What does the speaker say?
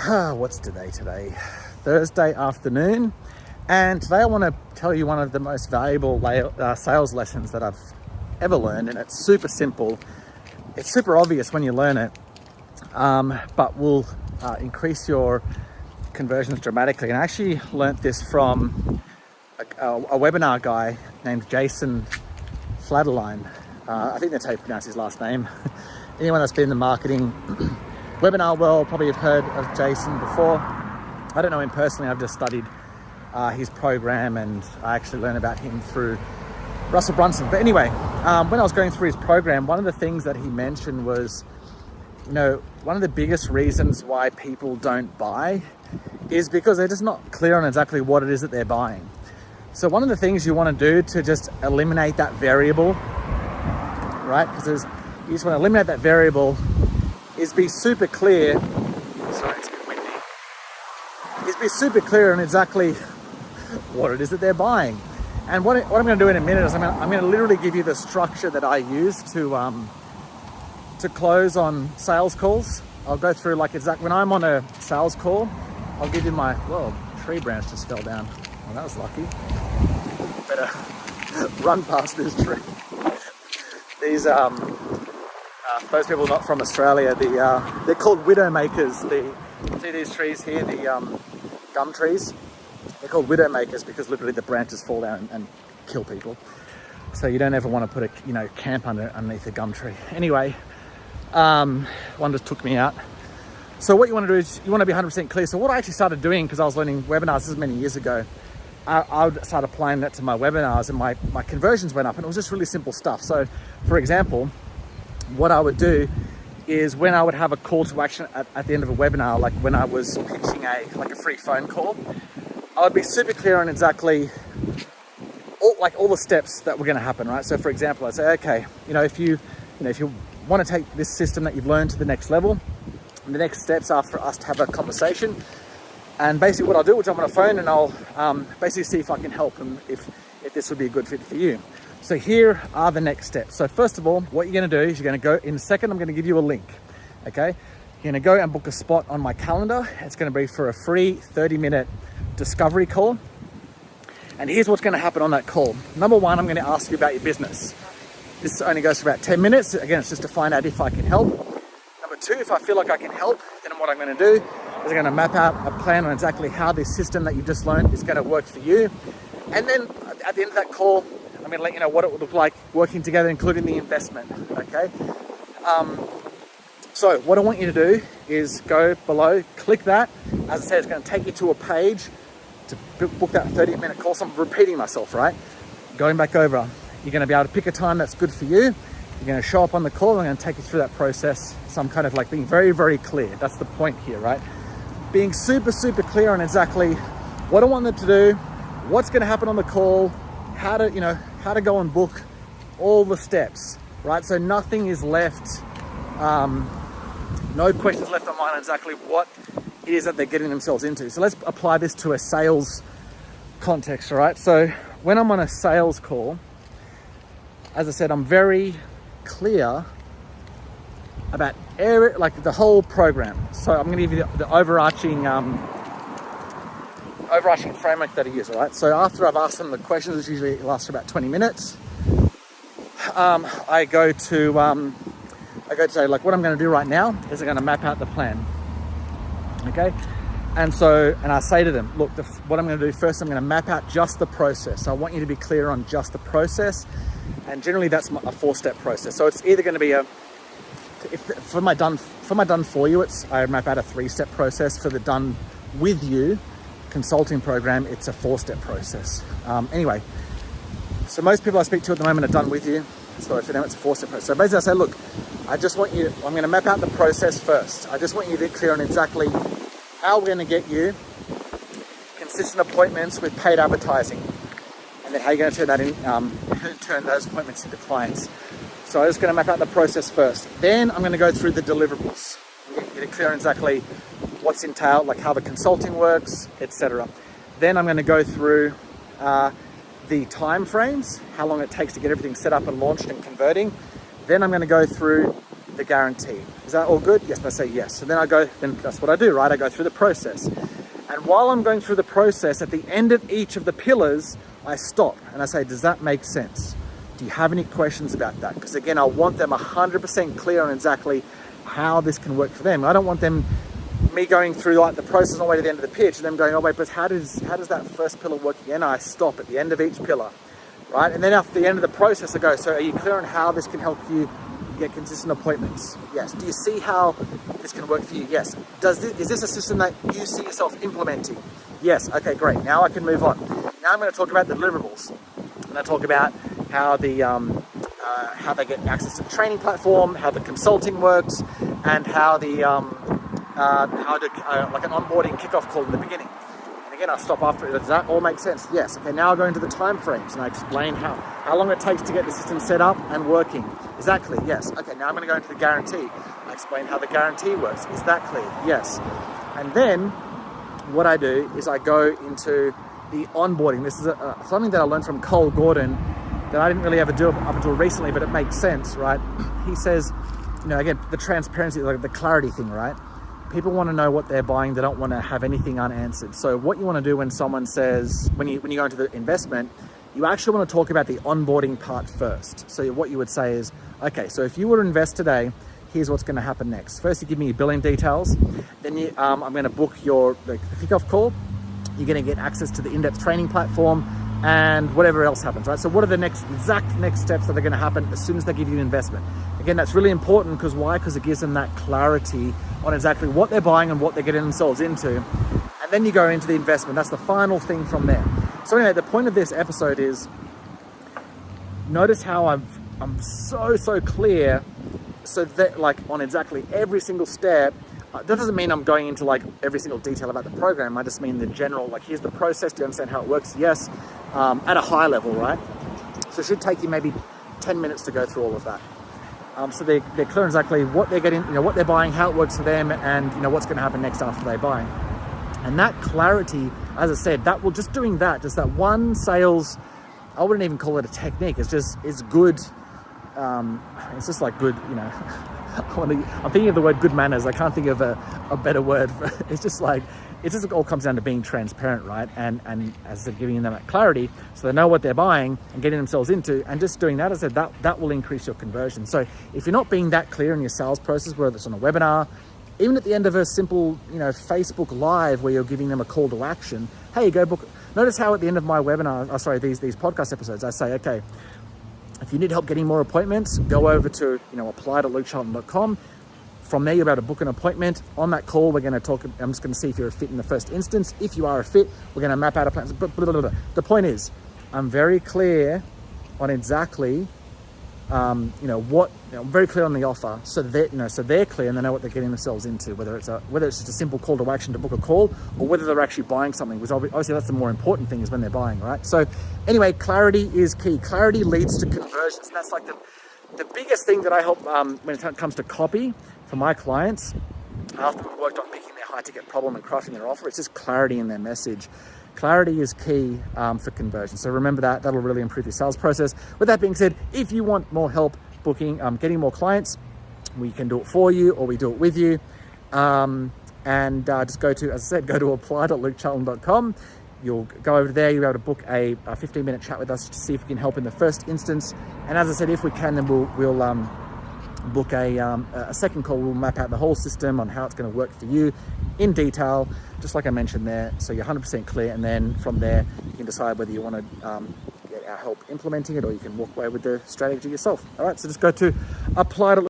What's today? Thursday afternoon. And today I want to tell you one of the most valuable sales lessons that I've ever learned. And it's super simple. It's super obvious when you learn it, but will increase your conversions dramatically. And I actually learned this from a webinar guy named Jason Flatterline. I think that's how you pronounce his last name. Anyone that's been in the marketing webinar world probably have heard of Jason before. I don't know him personally. I've just studied his program, and I actually learned about him through Russell Brunson. But anyway, when I was going through his program, one of the things that he mentioned was, one of the biggest reasons why people don't buy is because they're just not clear on exactly what it is that they're buying. So one of the things you want to do to just eliminate that variable, right? Because you just want to eliminate that variable is be super clear. Sorry, it's a bit windy. Is be super clear on exactly what it is that they're buying. And what I'm going to do in a minute is I'm going to literally give you the structure that I use to close on sales calls. I'll go through when I'm on a sales call, I'll give you tree branch just fell down. Well, that was lucky. Better run past this tree. These those people not from Australia, they're called widow makers. See these trees here, the gum trees? They're called widow makers because literally the branches fall down and kill people. So you don't ever want to put a camp underneath a gum tree. Anyway, one just took me out. So what you want to do is you want to be 100% clear. So what I actually started doing, because I was learning webinars, this is many years ago, I would start applying that to my webinars, and my conversions went up, and it was just really simple stuff. So for example, what I would do is when I would have a call to action at the end of a webinar, like when I was pitching a free phone call, I would be super clear on exactly all the steps that were going to happen, right? So for example, I'd say, okay, if you want to take this system that you've learned to the next level, the next steps are for us to have a conversation. And basically what I'll do is I'm on a phone and I'll basically see if I can help them, if this would be a good fit for you. So here are the next steps. So first of all, what you're going to do is you're going to go, in a second, I'm going to give you a link, okay? You're going to go and book a spot on my calendar. It's going to be for a free 30-minute discovery call. And here's what's going to happen on that call. Number one, I'm going to ask you about your business. This only goes for about 10 minutes. Again, it's just to find out if I can help. Number two, if I feel like I can help, then what I'm going to do is I'm going to map out a plan on exactly how this system that you've just learned is going to work for you. And then at the end of that call, I'm going to let you know what it would look like working together, including the investment, okay? So what I want you to do is go below, click that. As I said, it's going to take you to a page to book that 30-minute call. So I'm repeating myself, right? Going back over. You're going to be able to pick a time that's good for you. You're going to show up on the call. I'm going to take you through that process. So I'm kind of being very, very clear. That's the point here, right? Being super, super clear on exactly what I want them to do, what's going to happen on the call, how to go and book, all the steps, right? So nothing is left, no questions left on mine on exactly what it is that they're getting themselves into. So let's apply this to a sales context, all right? So when I'm on a sales call, as I said, I'm very clear about the whole program. So I'm going to give you the overarching framework that I use, all right? So after I've asked them the questions, which usually lasts for about 20 minutes, I go to say, what I'm going to do right now is I'm going to map out the plan, okay? And I say to them, look, what I'm going to do first, I'm going to map out just the process. So I want you to be clear on just the process, and generally that's a 4-step process. So it's either going to be for my done for you, I map out a 3-step process. For the done with you consulting program, it's a 4-step process. Anyway, so most people I speak to at the moment are done with you. So for them, it's a 4-step process. So basically I say, look, I'm going to map out the process first. I just want you to be clear on exactly how we're going to get you consistent appointments with paid advertising, and then how you're going to turn that in, turn those appointments into clients. So I'm just going to map out the process first. Then I'm going to go through the deliverables. Get it clear on exactly what's entailed, like how the consulting works, etc. Then I'm going to go through the time frames, how long it takes to get everything set up and launched and converting. Then I'm going to go through the guarantee. Is that all good? Yes, they say yes. So then that's what I do, right? I go through the process. And while I'm going through the process, at the end of each of the pillars, I stop and I say, does that make sense? Do you have any questions about that? Because again, I want them 100% clear on exactly how this can work for them. I don't want me going through like the process all the way to the end of the pitch and them going, oh wait, but how does that first pillar work again? I stop at the end of each pillar, right? And then at the end of the process, I go, so are you clear on how this can help you get consistent appointments? Yes. Do you see how this can work for you? Yes. Is this a system that you see yourself implementing? Yes. Okay, great. Now I can move on. Now I'm going to talk about the deliverables. And I talk about how how they get access to the training platform, how the consulting works, and how like an onboarding kickoff call in the beginning. And again, I stop after it. Does that all make sense? Yes. Okay, now I go into the time frames and I explain how long it takes to get the system set up and working. Is that clear? Yes. Okay, now I'm going to go into the guarantee. I explain how the guarantee works. Is that clear? Yes. And then what I do is I go into the onboarding. This is something that I learned from Cole Gordon that I didn't really ever do up until recently, but it makes sense, right? He says, again, the transparency, like the clarity thing, right? People want to know what they're buying. They don't want to have anything unanswered. So what you want to do when someone says, when you go into the investment, you actually want to talk about the onboarding part first. So what you would say is, okay, so if you were to invest today, here's what's going to happen next. First, you give me your billing details. Then I'm going to book the kickoff call. You're going to get access to the in-depth training platform and whatever else happens, right? So what are the exact next steps that are going to happen as soon as they give you an investment? Again, that's really important because why? Because it gives them that clarity on exactly what they're buying and what they're getting themselves into. And then you go into the investment. That's the final thing from there. So anyway, the point of this episode is notice how I'm so clear so that like on exactly every single step. That doesn't mean I'm going into like every single detail about the program. I just mean the general, like here's the process. Do you understand how it works? Yes, at a high level, right? So it should take you maybe 10 minutes to go through all of that. So they're clear exactly what they're getting, what they're buying, how it works for them, and what's going to happen next after they buy. And that clarity, as I said, that will just doing that, just that one sales, I wouldn't even call it a technique. It's good. It's just like good, I'm thinking of the word good manners. I can't think of a better word. It's just all comes down to being transparent, right? And as I said, giving them that clarity so they know what they're buying and getting themselves into, and just doing that, as I said, that will increase your conversion. So if you're not being that clear in your sales process, whether it's on a webinar, even at the end of a simple, Facebook Live where you're giving them a call to action, hey, go book. Notice how at the end of my webinar, these podcast episodes, I say, okay, if you need help getting more appointments, go over to, apply.lukecharlton.com. From there, you'll be able to book an appointment. On that call, we're going to talk, I'm just going to see if you're a fit in the first instance. If you are a fit, we're going to map out a plan. The point is, I'm very clear on exactly, I'm very clear on the offer, so they're clear and they know what they're getting themselves into, whether it's just a simple call to action to book a call, or whether they're actually buying something, because obviously that's the more important thing is when they're buying, right? So anyway, clarity is key. Clarity leads to conversions. And that's like the biggest thing that I help when it comes to copy for my clients after we've worked on picking their high ticket problem and crafting their offer. It's just clarity in their message. Clarity is key for conversion. So remember that. That'll really improve your sales process. With that being said, if you want more help booking, getting more clients, we can do it for you or we do it with you. Just go to apply.lukecharlton.com. You'll go over there, you'll be able to book a 15-minute chat with us to see if we can help in the first instance. And as I said, if we can, then we'll book a second call. We'll map out the whole system on how it's going to work for you in detail, just like I mentioned there, so you're 100% clear. And then from there, you can decide whether you want to get our help implementing it, or you can walk away with the strategy yourself. All right, so just go to apply to